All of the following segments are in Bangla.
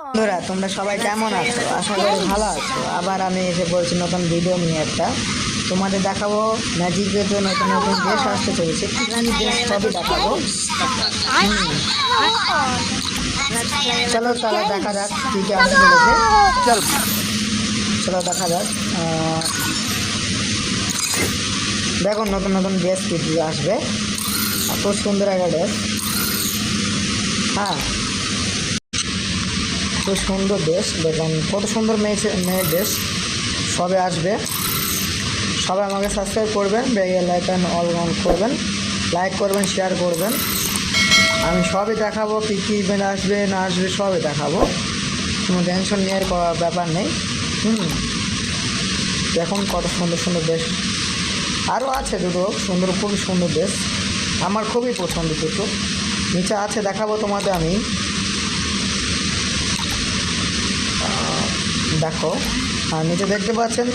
বন্ধুরা তোমরা সবাই কেমন আছো? আশা করি ভালো আছো। আবার আমি এসে বলছি নতুন ভিডিও নিয়ে একটা। তোমাদের দেখাবো ম্যাজিকের জন্য নতুন নতুন দেশ আসতে চলেছে, কি কি দেশ সবই দেখাবো। চলো তাহলে দেখা যাক কি কি আসতে চলেছে। চল চলো দেখা যাক। দেখো নতুন নতুন ড্রেস কি কি আসবে। খুব সুন্দর একটা ড্রেস। হ্যাঁ, খুব সুন্দর দেশ। দেখুন কত সুন্দর মেয়ের দেশ। সবে আসবে। সবাই আমাকে সাবস্ক্রাইব করবেন, বেল আইকন অন করবেন, লাইক করবেন, শেয়ার করবেন। আমি সবই দেখাবো, কী কী ইভেন্ট আসবে না আসবে সবই দেখাবো। কোনো টেনশন নেওয়ার ব্যাপার নেই। দেখুন কত সুন্দর সুন্দর দেশ আরও আছে। দুটো সুন্দর, খুবই সুন্দর দেশ, আমার খুবই পছন্দ। দুটো নিচে আছে, দেখাবো তোমাদের আমি। দেখো আর নিচে দেখতে পাচ্ছেন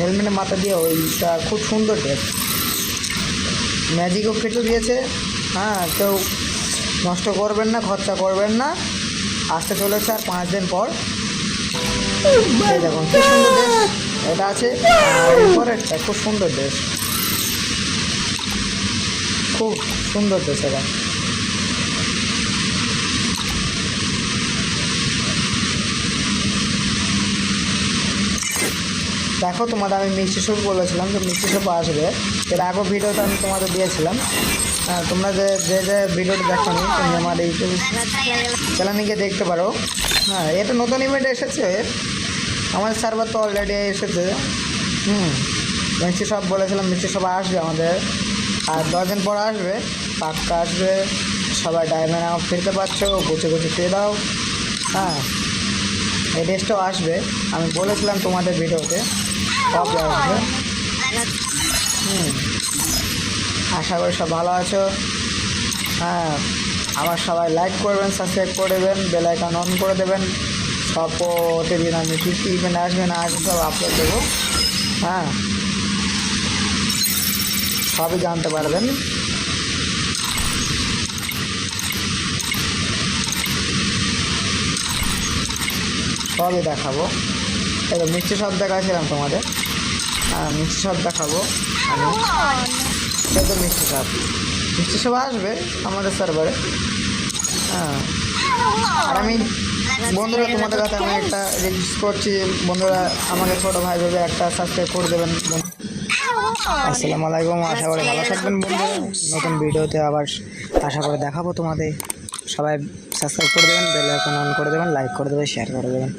হেলমেটের মাথা দিয়ে ওইটা খুব সুন্দর ড্রেস। ম্যাজিকও কিছু দিয়েছে। হ্যাঁ, কেউ নষ্ট করবেন না, খরচা করবেন না। আসতে চলেছে আর 5 দিন পর। এই দেখুন কি সুন্দর ড্রেস এটা আছে। আর এরপর একটা খুব সুন্দর ড্রেস, খুব সুন্দর ড্রেস এটা। দেখো তোমাদের আমি মিষ্টি স্যুপ বলেছিলাম যে মিষ্টি স্যুপ আসবে। এর আগেও ভিডিওতে আমি তোমাদের দিয়েছিলাম। হ্যাঁ, তোমরা যে যে ভিডিওটা দেখো নি তুমি আমার ইউটিউব চ্যানেলে গিয়ে দেখতে পারো। হ্যাঁ, এটা নতুন ইভেন্ট এসেছে। আমাদের সার্ভার তো অলরেডি এসেছে। মিষ্টি স্যুপ বলেছিলাম, মিষ্টি স্যুপ আসবে আমাদের আর 10 দিন পর আসবে, পাক্কা আসবে। সবাই ডায়মন্ড আমার ফিরতে পারছো, গুছে গুছে ফিরে দাও। হ্যাঁ, এই ড্রেসটাও আসবে, আমি বলেছিলাম তোমাদের ভিডিওতে কবে আসবে। আশা করি সব ভালো আছো। হ্যাঁ, আবার সবাই লাইক করবেন, সাবস্ক্রাইব করে দেবেন, বেল আইকন অন করে দেবেন। সব প্রতিদিন আমি কী কী ইভেন্ট আসবে না আসবে সব আপলোড দেবো। হ্যাঁ, সবই জানতে পারবেন। সবই দেখাবো। এবার মিষ্টি সব দেখাচ্ছিলাম তোমাদের। হ্যাঁ, মিষ্টি সব দেখাবো আমি। এই তো মিষ্টি সব আসবে আমাদের সার্ভারে। হ্যাঁ, আর আমি বন্ধুরা তোমাদের কাছে আমি একটা রিকোয়েস্ট করছি, বন্ধুরা আমাকে ছোটো ভাই ভেবে একটা সাবস্ক্রাইব করে দেবেন। আসসালামু আলাইকুম, আশা করি ভালো থাকবেন বন্ধুরা। নতুন ভিডিওতে আবার আশা করে দেখাবো তোমাদের। সবাই সাবস্ক্রাইব করে দেবেন, বেল আইকন অন করে দেবেন, লাইক করে দেবেন, শেয়ার করে দেবেন।